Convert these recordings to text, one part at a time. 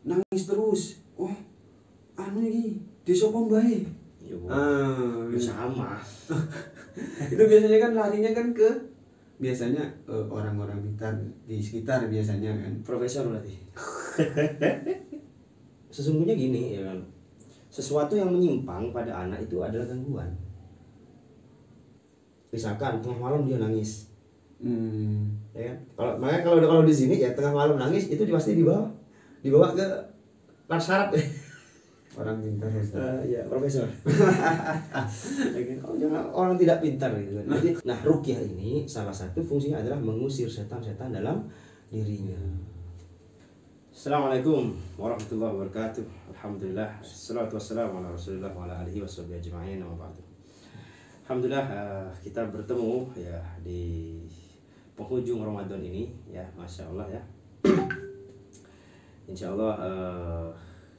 nangis terus. Oh, anu iki disopong bae. Sama. Itu biasanya kan larinya kan ke biasanya orang-orang pintar di sekitar biasanya kan. Profesor berarti. Sesungguhnya gini ya kan. Sesuatu yang menyimpang pada anak itu adalah gangguan. Misalkan tengah malam dia nangis. Ya kan? Kalau di sini ya tengah malam nangis itu pasti dibawa ke lansarap ya. Orang pintar ya profesor. Oh, jangan orang tidak pintar gitu kan. Jadi, nah ruqyah ini salah satu fungsinya adalah mengusir setan-setan dalam dirinya. Assalamualaikum warahmatullahi wabarakatuh. Alhamdulillah, salatu wassalamu ala Rasulillah wa ala alihi washabihi ajma'in. Alhamdulillah kita bertemu ya di penghujung Ramadan ini ya, Masya Allah ya. Insya Allah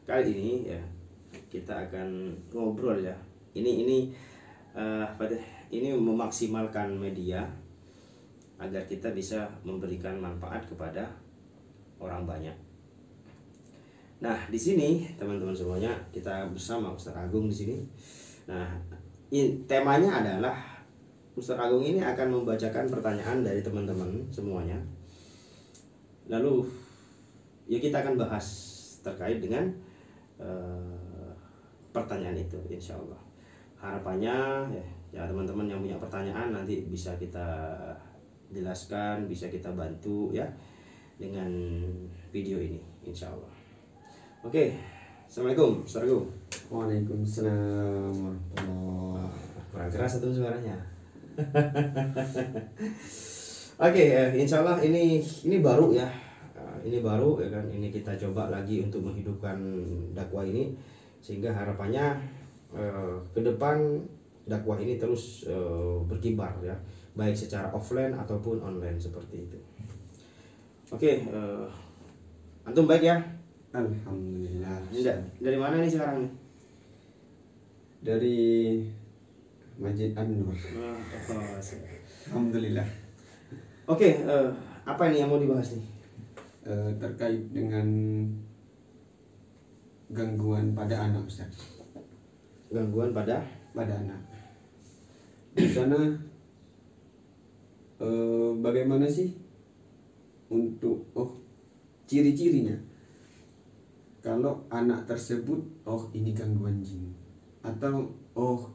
kali ini ya kita akan ngobrol ya. Ini memaksimalkan media agar kita bisa memberikan manfaat kepada orang banyak. Nah, di sini teman-teman semuanya kita bersama Ustaz Agung di sini. Nah, temanya adalah Ustaz Agung ini akan membacakan pertanyaan dari teman-teman semuanya. Lalu ya kita akan bahas terkait dengan pertanyaan itu, insya Allah. Harapannya ya teman-teman yang punya pertanyaan nanti bisa kita jelaskan, bisa kita bantu ya dengan video ini, insya Allah. Oke, assalamualaikum, Ustaz Agung. Waalaikumsalam warahmatullahi. Kurang keras itu suaranya. Oke, insya Allah ini baru ya. Ini baru ya kan. Ini kita coba lagi untuk menghidupkan dakwah ini, sehingga harapannya ke depan dakwah ini terus berkibar ya, baik secara offline ataupun online seperti itu. Oke, antum baik ya? Alhamdulillah. Dari mana nih sekarang nih? Dari Masjid An-Nur. Alhamdulillah. Oke, apa ini yang mau dibahas nih? Terkait dengan gangguan pada anak, Ustaz. Gangguan pada anak. Di sana bagaimana sih untuk ciri-cirinya? Kalau anak tersebut ini gangguan jin atau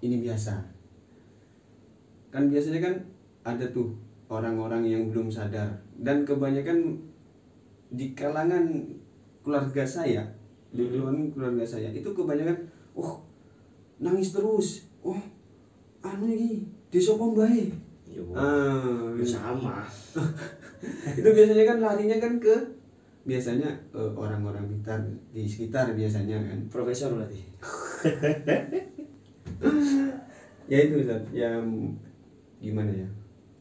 ini biasa. Kan biasanya kan ada tuh orang-orang yang belum sadar, dan kebanyakan di kalangan keluarga saya, itu kebanyakan nangis terus. Anu iki disopong bae. Sama. Itu biasanya kan larinya kan ke biasanya orang-orang pintar di sekitar biasanya kan. Profesor berarti. Ya itu Ustaz, yang gimana ya?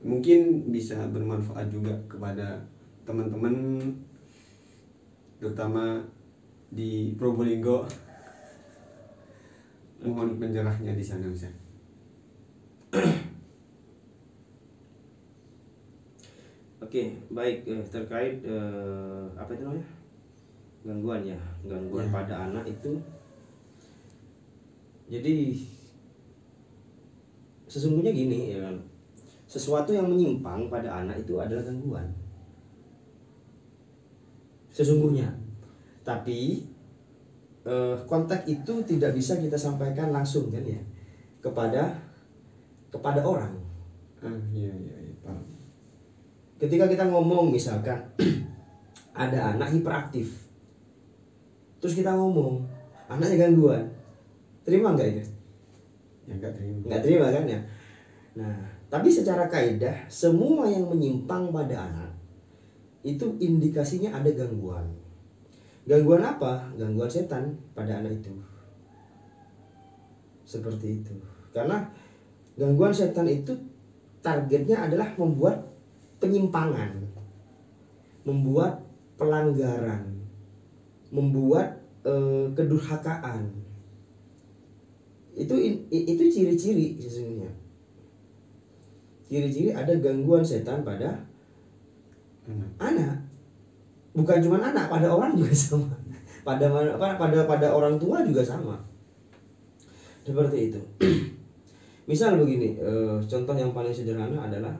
Mungkin bisa bermanfaat juga kepada teman-teman, terutama di Probolinggo. Mohon penjelasannya di sana, Ustaz. Oke, baik, terkait apa itu namanya? Gangguan ya, gangguan pada anak itu. Jadi sesungguhnya gini ya kan. Sesuatu yang menyimpang pada anak itu adalah gangguan. Sesungguhnya. Tapi konteks itu tidak bisa kita sampaikan langsung kan ya kepada orang. Iya, paham. Ketika kita ngomong misalkan ada anak hiperaktif, terus kita ngomong anaknya gangguan, terima nggak itu? Ya nggak terima kan ya. Nah, tapi secara kaidah semua yang menyimpang pada anak itu indikasinya ada gangguan. Gangguan apa? Gangguan setan pada anak itu. Seperti itu. Karena gangguan setan itu targetnya adalah membuat penyimpangan, membuat pelanggaran, membuat kedurhakaan. Itu ciri-ciri sesungguhnya. Ciri-ciri ada gangguan setan pada anak. Bukan cuma anak, pada orang juga sama. pada orang tua juga sama seperti itu. Misal begini, contoh yang paling sederhana adalah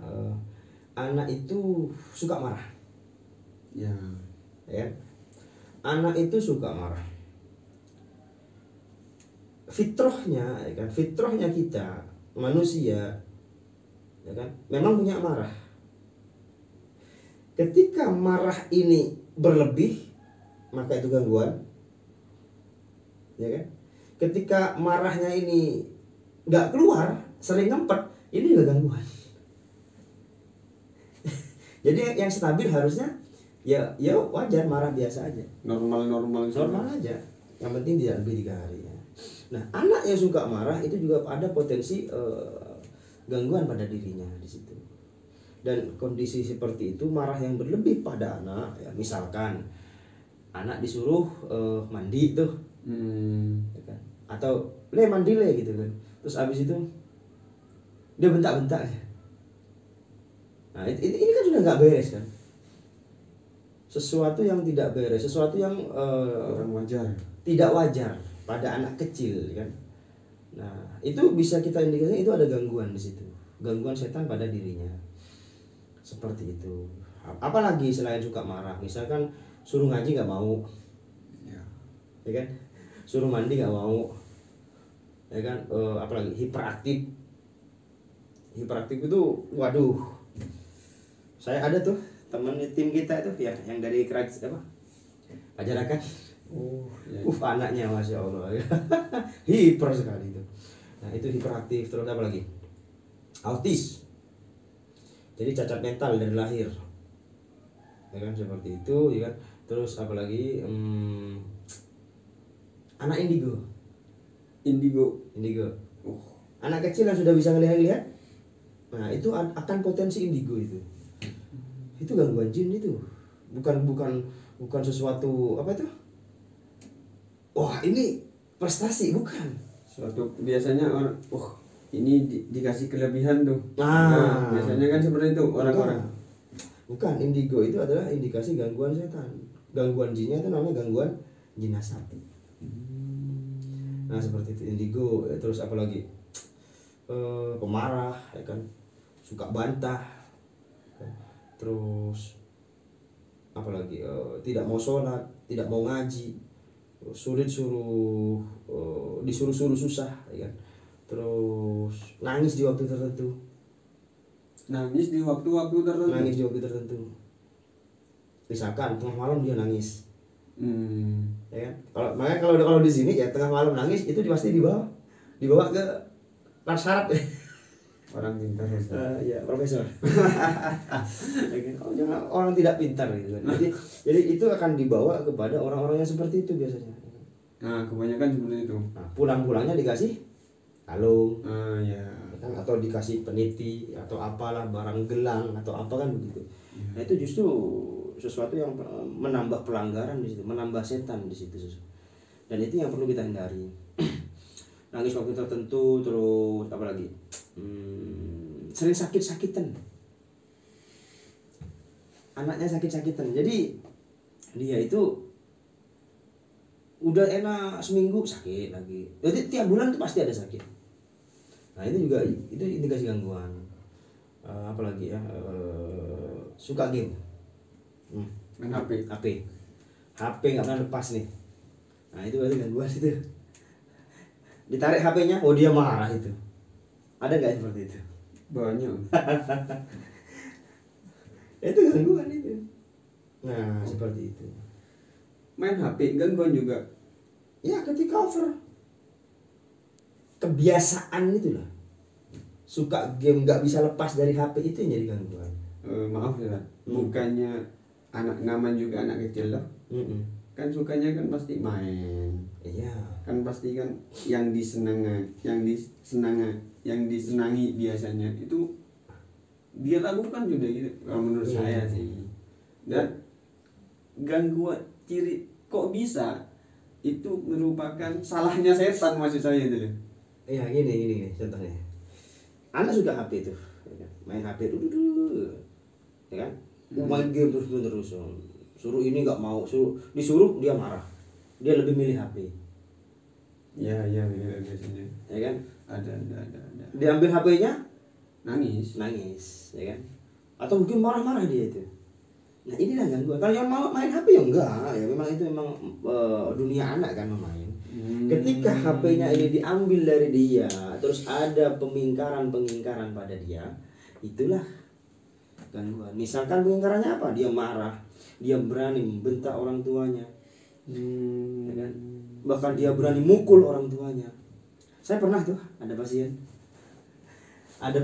anak itu suka marah, Ya. ya. Anak itu suka marah. Fitrahnya, ya kan? Fitrahnya kita manusia, ya kan? Memang punya marah. Ketika marah ini berlebih, maka itu gangguan, ya kan? Ketika marahnya ini nggak keluar, sering ngempet, ini juga gangguan. Jadi yang stabil harusnya ya wajar, marah biasa aja, Normal aja. Yang penting tidak lebih 3 hari. Ya. Nah, anak yang suka marah itu juga ada potensi gangguan pada dirinya di situ. Dan kondisi seperti itu, marah yang berlebih pada anak, ya, misalkan anak disuruh mandi tuh, ya kan? Atau mandi gitu kan, terus abis itu dia bentak-bentak ya. Nah ini kan sudah nggak beres kan, sesuatu yang tidak beres, sesuatu yang kurang wajar, tidak wajar pada anak kecil kan. Nah itu bisa kita indikasikan itu ada gangguan di situ, gangguan setan pada dirinya seperti itu. Apalagi selain suka marah, misalkan suruh ngaji nggak mau, ya kan, suruh mandi nggak mau, ya kan, apalagi hiperaktif itu, waduh, saya ada tuh teman di tim kita itu ya, yang dari kerajaan pajarakan. Anaknya masya Allah hiper sekali itu. Nah itu hiperaktif, terus apa lagi, autis, jadi cacat mental dari lahir, ya kan, seperti itu, ya kan. Terus apalagi anak indigo. Anak kecil yang sudah bisa ngelihat, nah itu akan potensi indigo itu gangguan jin itu, bukan sesuatu apa itu, wah ini prestasi, bukan. Suatu biasanya orang, ini dikasih kelebihan tuh. Nah, biasanya kan seperti itu orang-orang. Bukan, indigo itu adalah indikasi gangguan setan. Gangguan jinnya itu namanya gangguan jinasat. Nah seperti itu indigo. Terus apa lagi? Pemarah, ya kan, suka bantah, kan? Terus apa lagi? Tidak mau sholat, tidak mau ngaji, sulit disuruh susah, ya kan. Terus nangis di waktu tertentu. Nangis di waktu tertentu. Misalkan tengah malam dia nangis. Ya kan? Kalau di sini ya tengah malam nangis itu pasti dibawa ke saraf ya. Orang pintar ya profesor. Jangan orang tidak pintar gitu kan. Jadi itu akan dibawa kepada orang-orang yang seperti itu biasanya. Nah kebanyakan seperti itu. Nah, pulang-pulangnya dikasih kalung, ya. Kan, atau dikasih peniti atau apalah, barang gelang atau apa kan begitu. Nah itu justru sesuatu yang menambah pelanggaran di situ, menambah setan di situ. Dan itu yang perlu kita hindari. Nangis waktu tertentu, terus apa lagi? Sering sakit-sakitan. Anaknya sakit-sakitan. Jadi dia itu udah enak seminggu sakit lagi. Jadi tiap bulan tuh pasti ada sakit. Nah itu juga itu indikasi gangguan. Apalagi ya, suka game, main HP nggak pernah lepas nih. Nah itu berarti gangguan itu. Ditarik HP-nya, dia marah itu. Ada nggak seperti itu? Banyak. Itu gangguan itu. Nah seperti itu. Main HP gangguan juga. Ya ketika over. Kebiasaan itulah, suka game nggak bisa lepas dari HP itu yang jadi gangguan. Maaf ya, bukannya anak ngaman juga anak kecil loh. Kan sukanya kan pasti main. Iya. Kan pasti kan yang disenangi biasanya itu dia lakukan juga gitu. Kalau menurut saya sih. Dan gangguan ciri kok bisa itu merupakan salahnya setan, maksud saya itu loh. Iya gini contohnya. Anak suka HP itu, main HP dulu, ya kan? Main game terus, suruh ini nggak mau, disuruh dia marah, dia lebih milih HP. Ya biasanya. Ya kan? Ada. Diambil HP-nya, Nangis. ya kan? Atau mungkin marah-marah dia itu. Nah inilah gangguan. Kalau yang mau main HP ya enggak, ya memang itu memang dunia anak kan memain. Ketika HP-nya ini diambil dari dia, terus ada pengingkaran pada dia, itulah gangguan. Misalkan pengingkarannya apa? Dia marah, dia berani membentak orang tuanya, ya kan? Bahkan dia berani mukul orang tuanya. Saya pernah tuh ada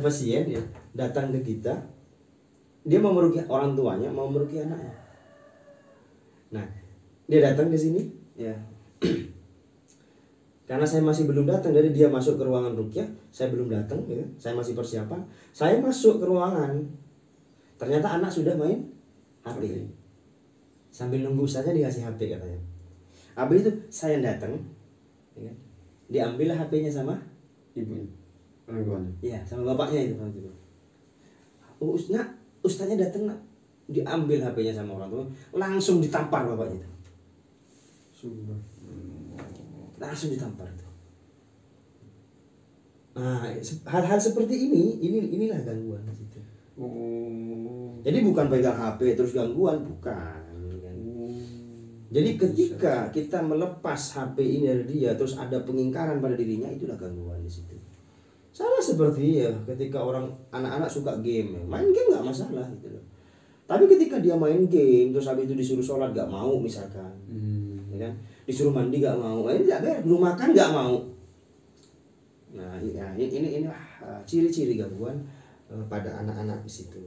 pasien ya datang ke kita, dia mau merugi orang tuanya, mau merugi anaknya. Nah dia datang ke sini ya. Karena saya masih belum datang, dari dia masuk ke ruangan rukyah, saya belum datang ya, saya masih persiapan. Saya masuk ke ruangan, ternyata anak sudah main HP. Sambil nunggu ustaznya dikasih HP katanya. Habis itu saya datang, ya, diambillah HP-nya sama ibunya, orang tuanya. Iya, sama bapaknya itu. Oh, ustaznya datang nak, diambil HP-nya sama orang tua, langsung ditampar bapaknya itu. Langsung ditampar itu. Nah, hal-hal seperti inilah gangguan di situ. Jadi bukan pegang HP terus gangguan, bukan. Jadi ketika kita melepas HP ini dari dia, terus ada pengingkaran pada dirinya, itulah gangguan di situ. Sama seperti ya, ketika anak-anak suka game, main game nggak masalah gitu loh. Tapi ketika dia main game, terus habis itu disuruh sholat nggak mau misalkan, ya kan? Disuruh mandi nggak mau, ini nggak beres, belum makan nggak mau. Nah, inilah ciri-ciri gangguan pada anak-anak di situ.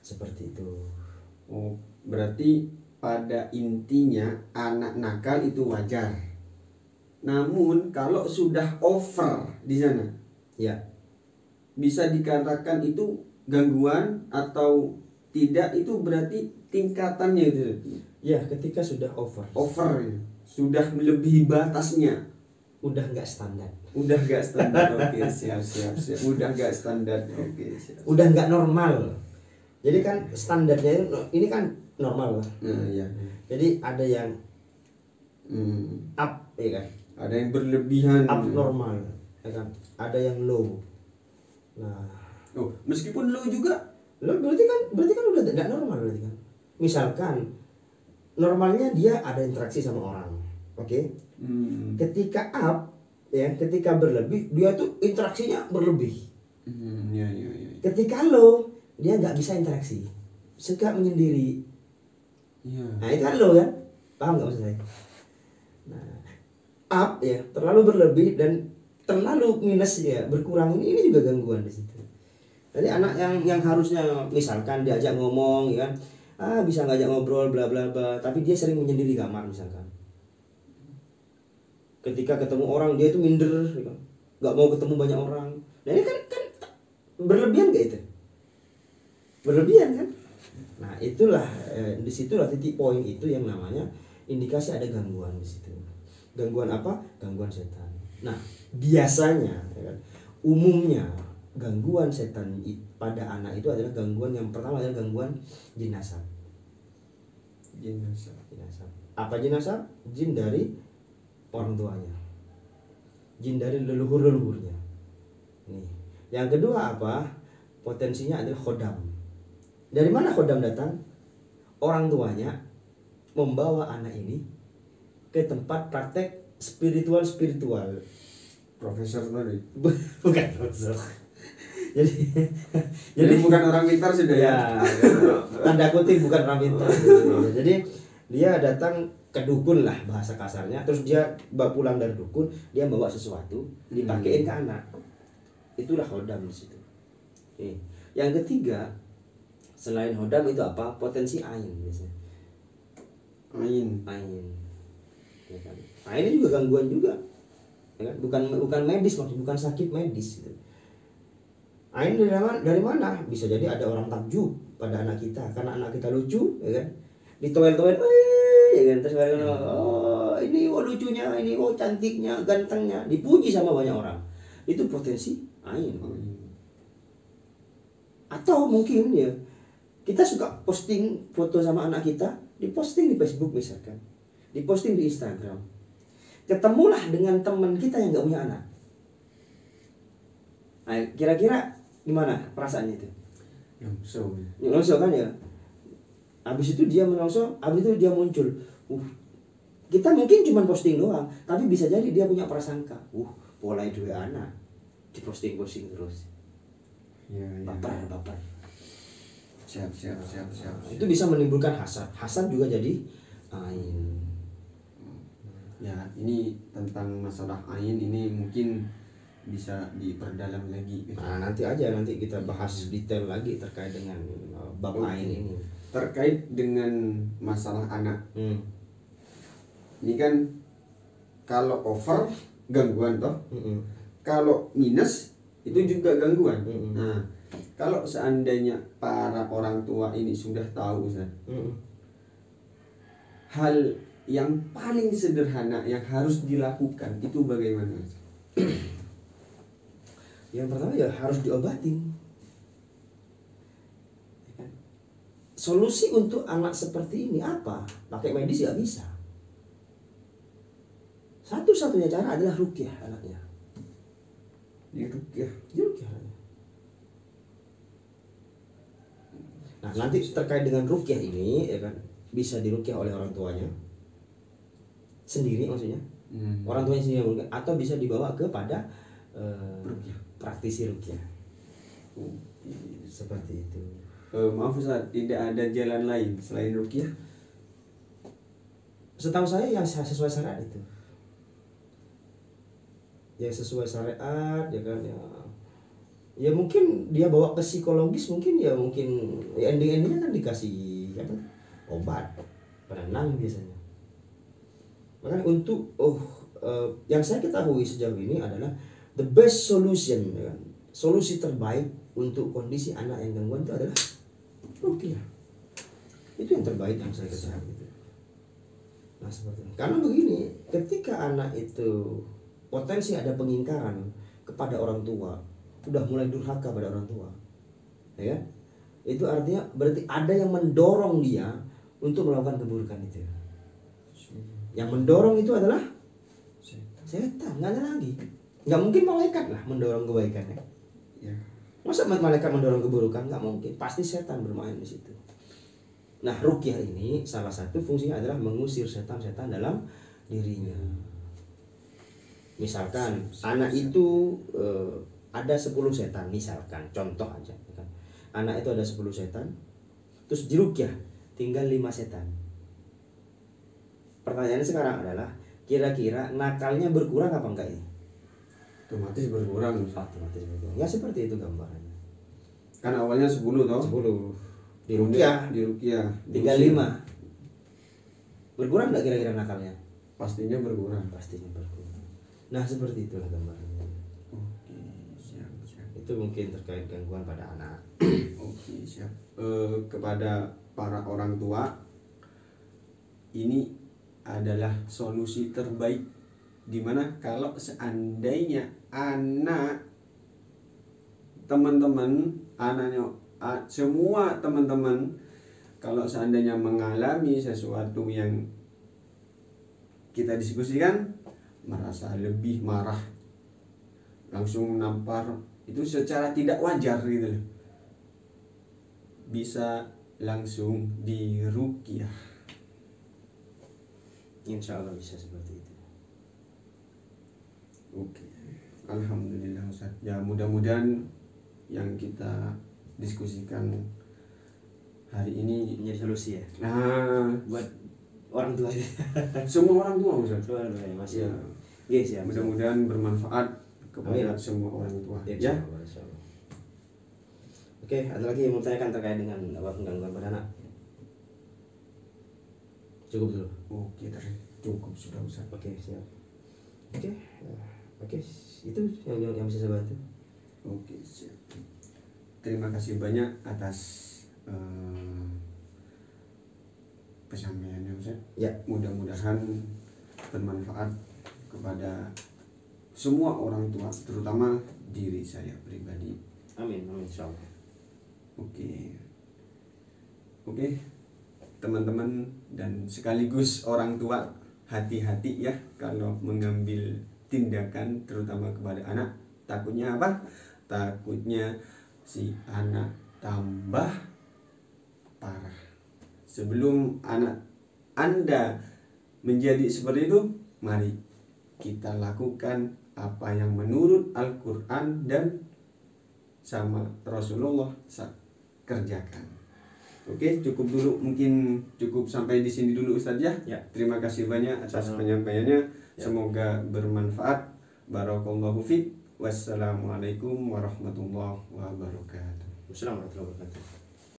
Seperti itu. Oh, berarti pada intinya anak nakal itu wajar. Namun kalau sudah over di sana, ya bisa dikatakan itu gangguan atau tidak, itu berarti tingkatannya itu. Ya, ketika sudah over ya. Sudah melebihi batasnya. Udah nggak standar. Oke, siap. Udah nggak standar. Oke, siap. Udah nggak normal. Jadi kan standarnya ini kan normal lah. Iya. Jadi ada yang up, ya kan? Ada yang berlebihan. Abnormal, ya kan? Ada yang low. Nah, meskipun low juga. Low berarti kan udah tidak normal berarti kan. Misalkan normalnya dia ada interaksi sama orang, oke? Ketika up, ya, ketika berlebih, dia tuh interaksinya berlebih. Iya. Ketika low, dia nggak bisa interaksi, suka menyendiri. Iya. Nah itu kan low kan, paham nggak maksud saya? Nah, up ya, terlalu berlebih dan terlalu minus ya, berkurang, ini juga gangguan di situ. Jadi anak yang harusnya misalkan diajak ngomong, ya kan, bisa ngajak ngobrol bla bla bla, tapi dia sering menyendiri di kamar misalkan. Ketika ketemu orang dia itu minder, ya kan? Nggak mau ketemu banyak orang. Nah ini kan berlebihan gak itu? Berlebihan kan? Nah itulah disitulah titik poin itu yang namanya indikasi ada gangguan di situ. Gangguan apa? Gangguan setan. Nah biasanya, ya kan, umumnya gangguan setan pada anak itu adalah gangguan yang pertama adalah gangguan jin nasab. Apa jin nasab? Jin dari orang tuanya, jin dari leluhurnya. Nih. Yang kedua apa? Potensinya adalah khodam. Dari mana khodam datang? Orang tuanya membawa anak ini ke tempat praktek spiritual. Profesor tadi. Bukan profesor. jadi bukan orang pintar sudah ya. Tanda kutip bukan orang pintar. Jadi dia datang ke dukun lah bahasa kasarnya, terus dia pulang dari dukun, dia bawa sesuatu dipakein ke anak. Itulah khodam di situ. Yang ketiga, selain khodam itu apa? Potensi ain biasanya. Ain. Ya kan? Nah, ini juga gangguan juga. Ya kan? Bukan medis maksudnya, bukan sakit medis gitu. Ain dari mana? Bisa jadi ada orang takjub pada anak kita karena anak kita lucu, ya kan? Ditoel-toel, ya kan? Terus ini lucunya, ini cantiknya, gantengnya, dipuji sama banyak orang. Itu potensi ain. Atau mungkin ya kita suka posting foto sama anak kita, diposting di Facebook misalkan. diposting di Instagram. Ketemulah dengan teman kita yang nggak punya anak. Nah, kira-kira gimana perasaannya itu? Nyelonso kan ya. Habis itu dia melonso, habis itu dia muncul. Kita mungkin cuma posting doang, tapi bisa jadi dia punya prasangka. Pola dua anak diposting-posting terus. Ya. Baper. Siap. Itu bisa menimbulkan hasad. Hasad juga jadi ain. Ya, ini tentang masalah ain ini mungkin bisa diperdalam lagi gitu. Nah, nanti kita bahas detail lagi terkait dengan bab ain ini. Terkait dengan masalah anak. Ini kan kalau over gangguan toh. Kalau minus itu juga gangguan. Nah, kalau seandainya para orang tua ini sudah tahu Ustaz, hal yang paling sederhana yang harus dilakukan itu bagaimana? Yang pertama ya harus diobatin. Solusi untuk anak seperti ini apa? Pakai medis ya bisa. Satu-satunya cara adalah ruqyah anaknya. Diruqyah anaknya. Nah, nanti terkait dengan ruqyah ini ya kan, bisa diruqyah oleh orang tuanya sendiri maksudnya. Orang tuanya sendiri atau bisa dibawa kepada praktisi ruqyah. Seperti itu. Maaf Ustaz, tidak ada jalan lain selain ruqyah? Setahu saya yang sesuai syariat itu. Yang sesuai syariat ya kan ya. Ya mungkin dia bawa ke psikologis mungkin ya ending-endingnya kan dikasih apa? Obat penenang biasanya. Makanya untuk yang saya ketahui sejauh ini adalah the best solution ya kan? Solusi terbaik untuk kondisi anak yang gangguan itu adalah ruqyah. Itu yang terbaik yang saya ketahui itu. Nah seperti itu. Karena begini, ketika anak itu potensi ada pengingkaran kepada orang tua, udah mulai durhaka pada orang tua, ya kan? Itu artinya berarti ada yang mendorong dia untuk melakukan keburukan itu. Yang mendorong itu adalah setan, nggak ada lagi. Nggak mungkin malaikat lah mendorong kebaikannya. Ya. Masa malaikat mendorong keburukan? Nggak mungkin. Pasti setan bermain di situ. Nah, ruqyah ini salah satu fungsinya adalah mengusir setan-setan dalam dirinya. Misalkan anak itu ada 10 setan, misalkan contoh aja kan. Anak itu ada 10 setan, terus diruqyah tinggal 5 setan. Pertanyaannya sekarang adalah kira-kira nakalnya berkurang apa enggak ini? Otomatis berkurang. Otomatis berkurang. Ya seperti itu gambarannya. Kan awalnya 10 toh? 10. Diruqyah tinggal 5. Berkurang enggak kira-kira nakalnya? Pastinya berkurang. Nah, seperti itulah gambarannya. Oke, siap. Itu mungkin terkait gangguan pada anak. Oke, siap. Kepada para orang tua, ini adalah solusi terbaik, dimana kalau seandainya anak teman-teman, semua teman-teman kalau seandainya mengalami sesuatu yang kita diskusikan, merasa lebih marah, langsung nampar, itu secara tidak wajar gitu, bisa langsung diruqyah. Insya Allah bisa seperti itu. Oke, alhamdulillah Ustaz. Ya mudah-mudahan yang kita diskusikan hari ini menjadi solusi ya. Nah, buat orang tua. Semua orang tua Ustaz. Masih. Ya. Yes, ya. Mudah-mudahan bermanfaat kepada semua orang tua. Ya. Oke, ada lagi yang mau tanyakan terkait dengan gangguan pada anak? Cukup dulu. Oke, cukup sudah Ustaz. Oke, siap. Oke, itu yang bisa saya bantu. Oke, siap. Terima kasih banyak atas penyampaiannya Ustaz. Ya. Mudah-mudahan bermanfaat kepada semua orang tua, terutama diri saya pribadi. Amin, insyaallah. Oke, teman-teman dan sekaligus orang tua, hati-hati ya kalau mengambil tindakan terutama kepada anak. Takutnya apa? Takutnya si anak tambah parah. Sebelum anak Anda menjadi seperti itu, mari kita lakukan apa yang menurut Al-Quran dan sama Rasulullah kerjakan. Oke, cukup dulu, mungkin cukup sampai di sini dulu Ustadz ya. Ya. Terima kasih banyak atas penyampaiannya. Ya. Semoga bermanfaat. Barakallahu fiik. Wassalamualaikum warahmatullahi wabarakatuh. Wassalamualaikum warahmatullahi wabarakatuh.